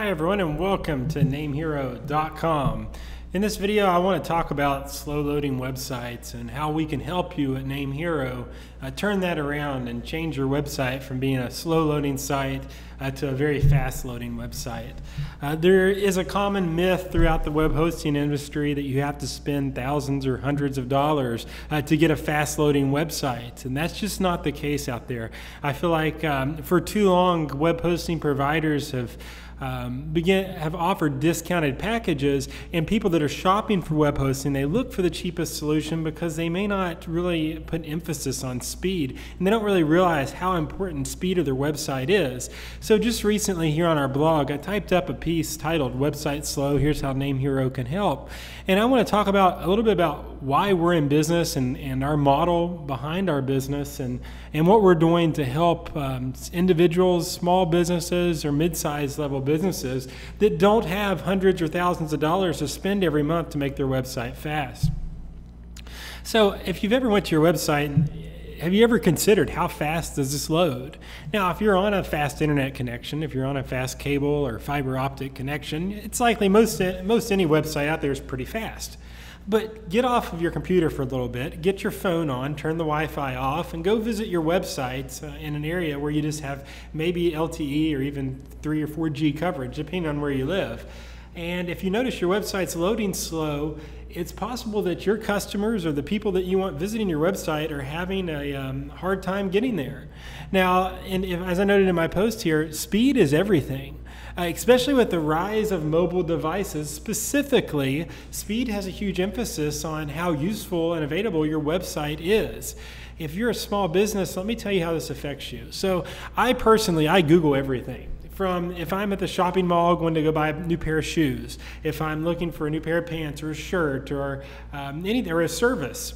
Hi everyone and welcome to NameHero.com. In this video I want to talk about slow loading websites and how we can help you at NameHero turn that around and change your website from being a slow loading site to a very fast loading website. There is a common myth throughout the web hosting industry that you have to spend thousands or hundreds of dollars to get a fast loading website, and that's just not the case out there. I feel like for too long web hosting providers have offered discounted packages, and people that are shopping for web hosting, they look for the cheapest solution because they may not really put emphasis on speed, and they don't really realize how important speed of their website is. So just recently here on our blog, I typed up a piece titled "Website Slow, Here's How NameHero Can Help." And I want to talk about a little bit about why we're in business and our model behind our business and what we're doing to help individuals, small businesses, or mid-sized level businesses that don't have hundreds or thousands of dollars to spend every month to make their website fast. So if you've ever went to your website, have you ever considered how fast does this load? Now, if you're on a fast internet connection, if you're on a fast cable or fiber optic connection, it's likely most any website out there is pretty fast. But get off of your computer for a little bit, get your phone on, turn the Wi-Fi off, and go visit your websites in an area where you just have maybe LTE or even 3 or 4G coverage, depending on where you live. And if you notice your website's loading slow, it's possible that your customers or the people that you want visiting your website are having a hard time getting there. Now, as I noted in my post here, speed is everything. Especially with the rise of mobile devices, specifically, speed has a huge emphasis on how useful and available your website is. If you're a small business, let me tell you how this affects you. So I Google everything. From if I'm at the shopping mall going to go buy a new pair of shoes, if I'm looking for a new pair of pants or a shirt or a service,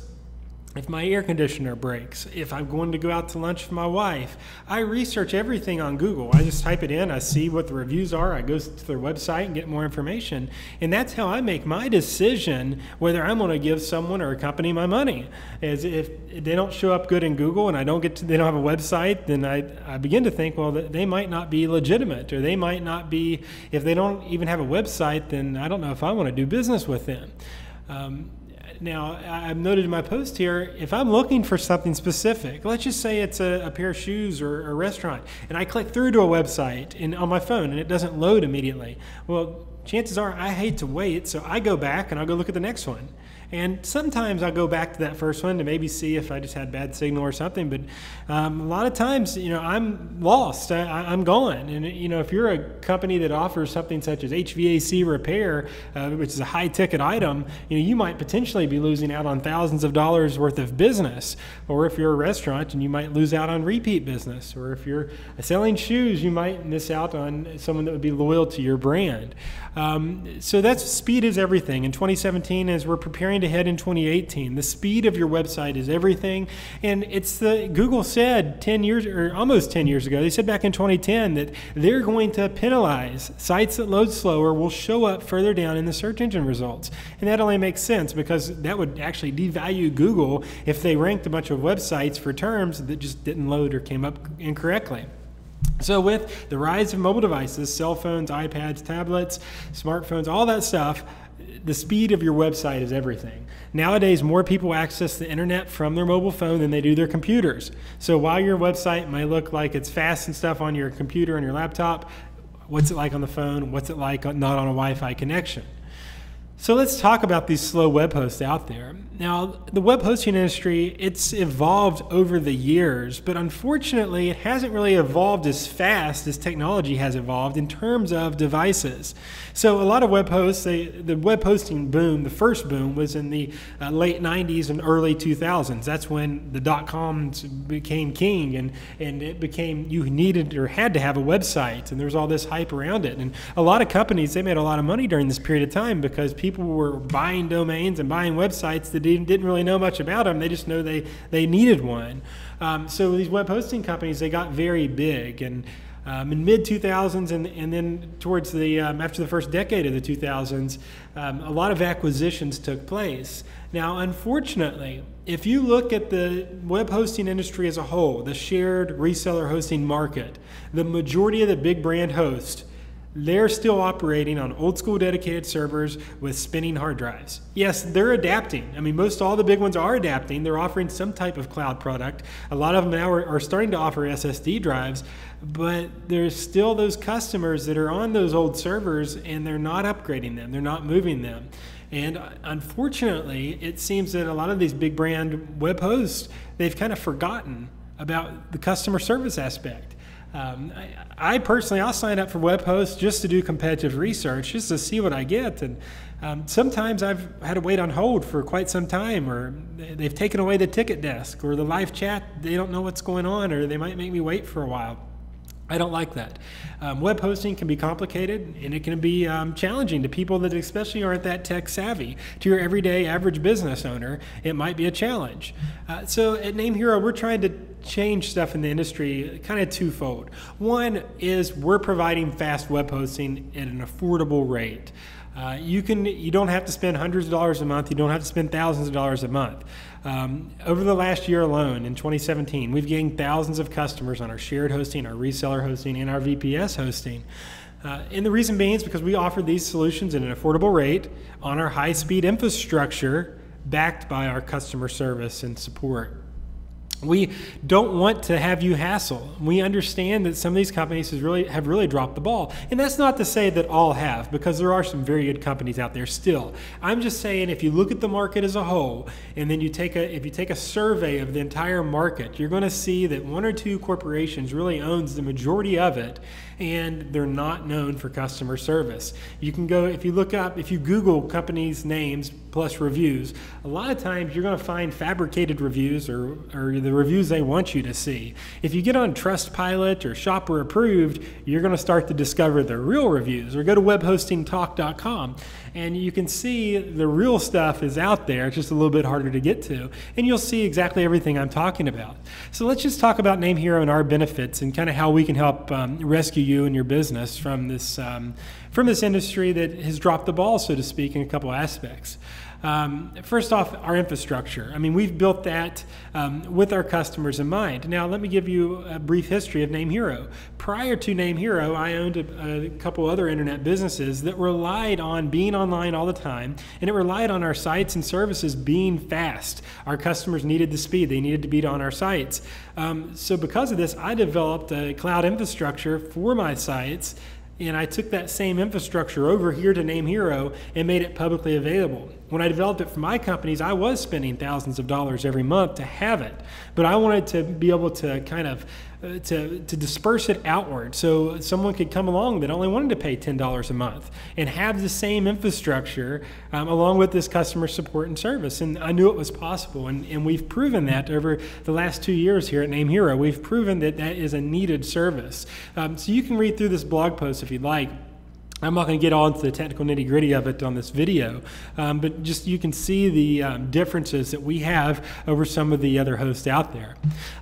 if my air conditioner breaks, if I'm going to go out to lunch with my wife, I research everything on Google. I just type it in, I see what the reviews are, I go to their website and get more information. And that's how I make my decision whether I'm going to give someone or a company my money. As if they don't show up good in Google and they don't have a website, then I begin to think, well, they might not be legitimate, or they might not be, if they don't even have a website, then I don't know if I want to do business with them. Now, I've noted in my post here, if I'm looking for something specific, let's just say it's a pair of shoes or a restaurant, and I click through to a website on my phone and it doesn't load immediately. Well, chances are I hate to wait, so I go back and I'll go look at the next one. And sometimes I'll go back to that first one to maybe see if I just had bad signal or something. But a lot of times, I'm lost. I'm gone. And if you're a company that offers something such as HVAC repair, which is a high-ticket item, you might potentially be losing out on thousands of dollars worth of business. Or if you're a restaurant, and you might lose out on repeat business. Or if you're selling shoes, you might miss out on someone that would be loyal to your brand. So speed is everything. In 2017, as we're preparing to head in 2018, the speed of your website is everything. And Google said 10 years or almost 10 years ago, they said back in 2010 that they're going to penalize sites that load slower will show up further down in the search engine results. And that only makes sense because that would actually devalue Google if they ranked a bunch of websites for terms that just didn't load or came up incorrectly. So with the rise of mobile devices, cell phones, iPads, tablets, smartphones, all that stuff, the speed of your website is everything. Nowadays, more people access the internet from their mobile phone than they do their computers. So while your website might look like it's fast and stuff on your computer and your laptop, what's it like on the phone? What's it like not on a Wi-Fi connection? So let's talk about these slow web hosts out there. Now, the web hosting industry, it's evolved over the years, but unfortunately, it hasn't really evolved as fast as technology has evolved in terms of devices. So a lot of web hosts, the web hosting boom, the first boom was in the late 90s and early 2000s. That's when the .coms became king, and it became, you needed or had to have a website, and there was all this hype around it. And a lot of companies, they made a lot of money during this period of time because people were buying domains and buying websites that didn't really know much about them. They just know they needed one. So these web hosting companies, they got very big. And in mid-2000s and then towards after the first decade of the 2000s, a lot of acquisitions took place. Now, unfortunately, if you look at the web hosting industry as a whole, the shared reseller hosting market, the majority of the big brand hosts, they're still operating on old school dedicated servers with spinning hard drives. Yes, they're adapting. I mean, most all the big ones are adapting. They're offering some type of cloud product. A lot of them now are starting to offer SSD drives, but there's still those customers that are on those old servers and they're not upgrading them. They're not moving them. And unfortunately, it seems that a lot of these big brand web hosts, they've kind of forgotten about the customer service aspect. I personally, I'll sign up for web hosts just to do competitive research, just to see what I get. And sometimes I've had to wait on hold for quite some time, or they've taken away the ticket desk or the live chat. They don't know what's going on, or they might make me wait for a while. I don't like that. Web hosting can be complicated, and it can be challenging to people that especially aren't that tech savvy. To your everyday average business owner, it might be a challenge. So at NameHero, we're trying to change stuff in the industry kind of twofold. One is we're providing fast web hosting at an affordable rate. You don't have to spend hundreds of dollars a month. You don't have to spend thousands of dollars a month. Over the last year alone, in 2017, we've gained thousands of customers on our shared hosting, our reseller hosting, and our VPS hosting. And the reason being is because we offer these solutions at an affordable rate on our high-speed infrastructure backed by our customer service and support. We don't want to have you hassle. We understand that some of these companies have really dropped the ball. And that's not to say that all have, because there are some very good companies out there still. I'm just saying if you look at the market as a whole, and then if you take a survey of the entire market, you're going to see that one or two corporations really owns the majority of it, and they're not known for customer service. You can go, if you Google companies' names plus reviews, a lot of times you're going to find fabricated reviews or the reviews they want you to see. If you get on Trustpilot or Shopper Approved, you're going to start to discover the real reviews. Or go to webhostingtalk.com and you can see the real stuff is out there. It's just a little bit harder to get to, and you'll see exactly everything I'm talking about. So let's just talk about NameHero and our benefits and kind of how we can help rescue you and your business from this industry that has dropped the ball, so to speak, in a couple aspects. First off, our infrastructure. I mean, we've built that with our customers in mind. Now, let me give you a brief history of NameHero. Prior to NameHero, I owned a couple other internet businesses that relied on being online all the time, and it relied on our sites and services being fast. Our customers needed the speed. They needed to be on our sites. So because of this, I developed a cloud infrastructure for my sites, and I took that same infrastructure over here to NameHero and made it publicly available. When I developed it for my companies, I was spending thousands of dollars every month to have it, but I wanted to be able to kind of to disperse it outward, so someone could come along that only wanted to pay $10 a month and have the same infrastructure along with this customer support and service. And I knew it was possible, and we've proven that over the last 2 years here at NameHero. We've proven that that is a needed service. So you can read through this blog post if you'd like. I'm not going to get all into the technical nitty-gritty of it on this video, but just you can see the differences that we have over some of the other hosts out there.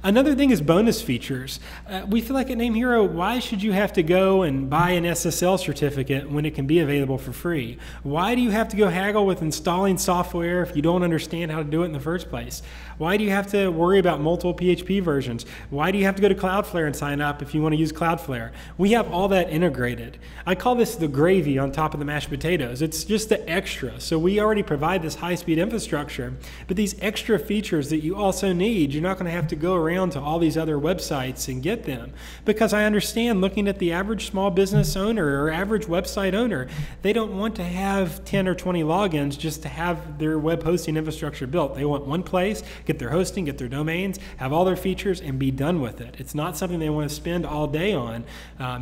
Another thing is bonus features. We feel like at NameHero, why should you have to go and buy an SSL certificate when it can be available for free? Why do you have to go haggle with installing software if you don't understand how to do it in the first place? Why do you have to worry about multiple PHP versions? Why do you have to go to Cloudflare and sign up if you want to use Cloudflare? We have all that integrated. I call this the gravy on top of the mashed potatoes. It's just the extra. So we already provide this high-speed infrastructure, but these extra features that you also need, you're not going to have to go around to all these other websites and get them. Because I understand, looking at the average small business owner or average website owner, they don't want to have 10 or 20 logins just to have their web hosting infrastructure built. They want one place, get their hosting, get their domains, have all their features, and be done with it. It's not something they want to spend all day on.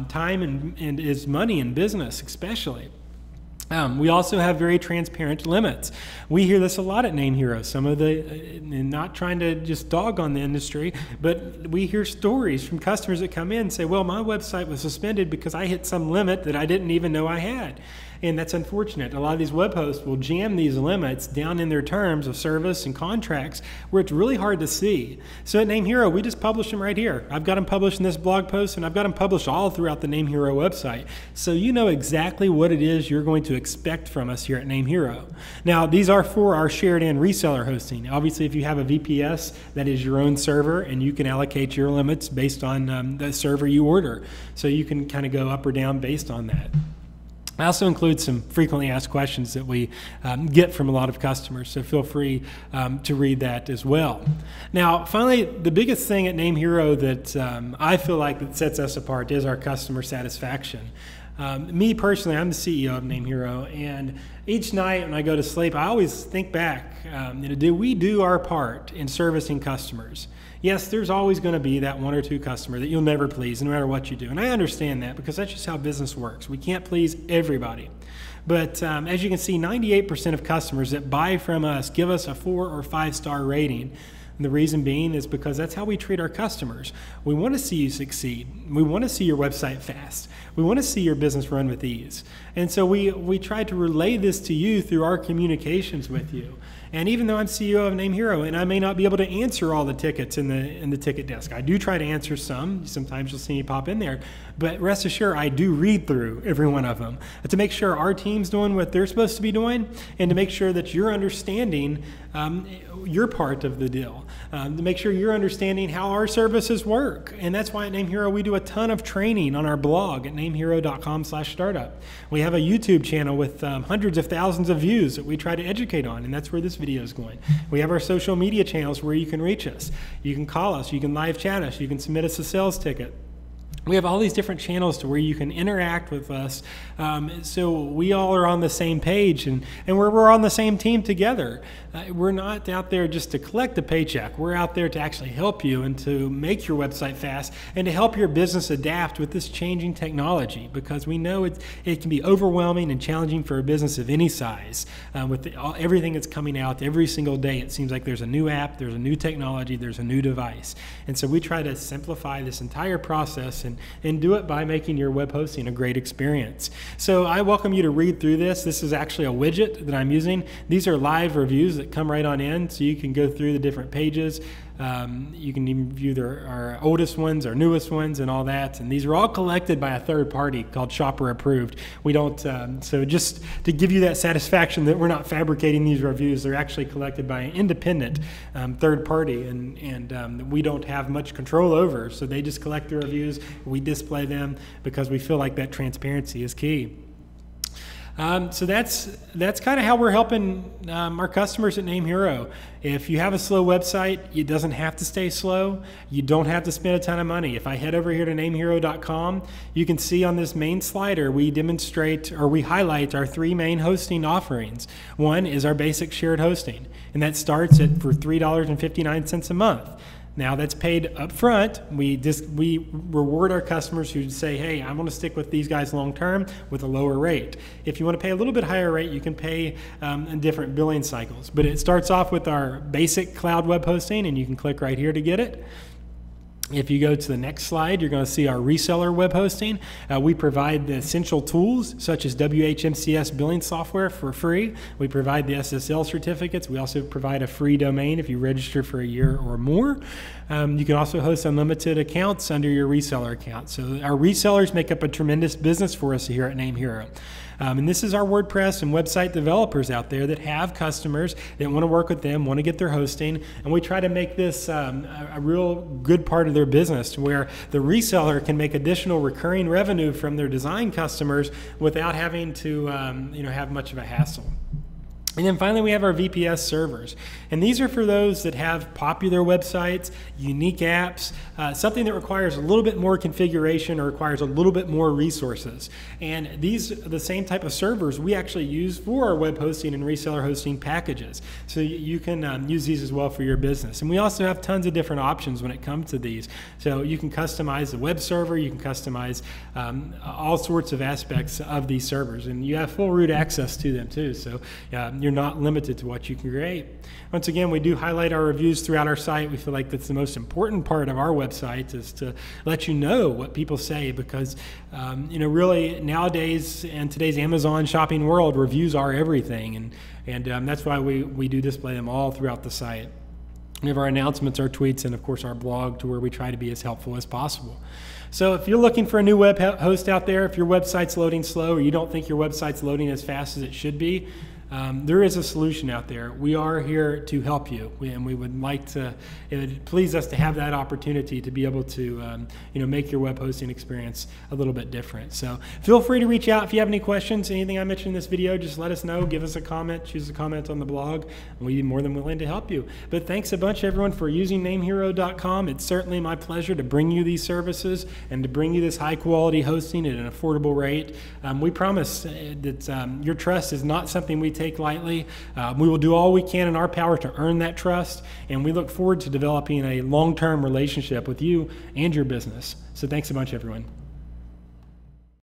Time and is money in business, especially. We also have very transparent limits. We hear this a lot at NameHero. Some of and not trying to just dog on the industry, but we hear stories from customers that come in and say, well, my website was suspended because I hit some limit that I didn't even know I had. And that's unfortunate. A lot of these web hosts will jam these limits down in their terms of service and contracts where it's really hard to see. So at NameHero, we just publish them right here. I've got them published in this blog post, and I've got them published all throughout the NameHero website. So you know exactly what it is you're going to expect from us here at NameHero. Now, these are for our shared and reseller hosting. Obviously, if you have a VPS, that is your own server, and you can allocate your limits based on the server you order. So you can kind of go up or down based on that. I also include some frequently asked questions that we get from a lot of customers, so feel free to read that as well. Now, finally, the biggest thing at NameHero that I feel like that sets us apart is our customer satisfaction. Me personally, I'm the CEO of NameHero, and each night when I go to sleep, I always think back, did we do our part in servicing customers? Yes, there's always going to be that one or two customer that you'll never please, no matter what you do. And I understand that because that's just how business works. We can't please everybody. But as you can see, 98% of customers that buy from us give us a 4 or 5 star rating. And the reason being is because that's how we treat our customers. We want to see you succeed. We want to see your website fast. We want to see your business run with ease. And so we try to relay this to you through our communications with you. And even though I'm CEO of NameHero, and I may not be able to answer all the tickets in the ticket desk, I do try to answer some. Sometimes you'll see me pop in there. But rest assured, I do read through every one of them to make sure our team's doing what they're supposed to be doing, and to make sure that you're understanding your part of the deal, to make sure you're understanding how our services work. And that's why at NameHero we do a ton of training on our blog at namehero.com/startup. We have a YouTube channel with hundreds of thousands of views that we try to educate on, and that's where this video is going. We have our social media channels where you can reach us. You can call us, you can live chat us, you can submit us a sales ticket. We have all these different channels to where you can interact with us, so we all are on the same page, and we're on the same team together. We're not out there just to collect a paycheck. We're out there to actually help you and to make your website fast and to help your business adapt with this changing technology, because we know it can be overwhelming and challenging for a business of any size. With everything that's coming out every single day, it seems like there's a new app, there's a new technology, there's a new device. And so we try to simplify this entire process and do it by making your web hosting a great experience. So I welcome you to read through this. This is actually a widget that I'm using. These are live reviews that come right on in, so you can go through the different pages. You can even view our oldest ones, our newest ones, and all that. And these are all collected by a third party called Shopper Approved. We don't, so just to give you that satisfaction that we're not fabricating these reviews, they're actually collected by an independent third party, and we don't have much control over. So they just collect the reviews, we display them because we feel like that transparency is key. So that's kind of how we're helping our customers at NameHero. If you have a slow website, it doesn't have to stay slow. You don't have to spend a ton of money. If I head over here to namehero.com, you can see on this main slider we demonstrate, or we highlight, our 3 main hosting offerings. One is our basic shared hosting, and that starts for $3.59 a month. Now that's paid up front. We reward our customers who say, hey, I want to stick with these guys long term with a lower rate. If you want to pay a little bit higher rate, you can pay in different billing cycles. But it starts off with our basic cloud web hosting, and you can click right here to get it. If you go to the next slide, you're going to see our reseller web hosting. We provide the essential tools such as WHMCS billing software for free. We provide the SSL certificates. We also provide a free domain if you register for a year or more. You can also host unlimited accounts under your reseller account. So our resellers make up a tremendous business for us here at NameHero. And this is our WordPress and website developers out there that have customers that want to work with them, want to get their hosting, and we try to make this a real good part of their business, to where the reseller can make additional recurring revenue from their design customers without having to have much of a hassle. And then finally, we have our VPS servers. And these are for those that have popular websites, unique apps, something that requires a little bit more configuration or requires a little bit more resources. And these are the same type of servers we actually use for our web hosting and reseller hosting packages. So you can use these as well for your business. And we also have tons of different options when it comes to these. So you can customize the web server, you can customize all sorts of aspects of these servers. And you have full root access to them too. So you're not limited to what you can create. Once again, we do highlight our reviews throughout our site. We feel like that's the most important part of our website, is to let you know what people say, because really nowadays in today's Amazon shopping world, reviews are everything, and that's why we do display them all throughout the site. We have our announcements, our tweets, and of course our blog, to where we try to be as helpful as possible. So if you're looking for a new web host out there, if your website's loading slow, or you don't think your website's loading as fast as it should be, there is a solution out there. We are here to help you, and we would like to, it would please us to have that opportunity to be able to make your web hosting experience a little bit different. So feel free to reach out if you have any questions, anything I mentioned in this video. Just let us know, give us a comment, choose a comment on the blog, and we'd be more than willing to help you. But thanks a bunch, everyone, for using NameHero.com. It's certainly my pleasure to bring you these services and to bring you this high quality hosting at an affordable rate. We promise that your trust is not something we take lightly. We will do all we can in our power to earn that trust, and we look forward to developing a long-term relationship with you and your business. So thanks a bunch, everyone.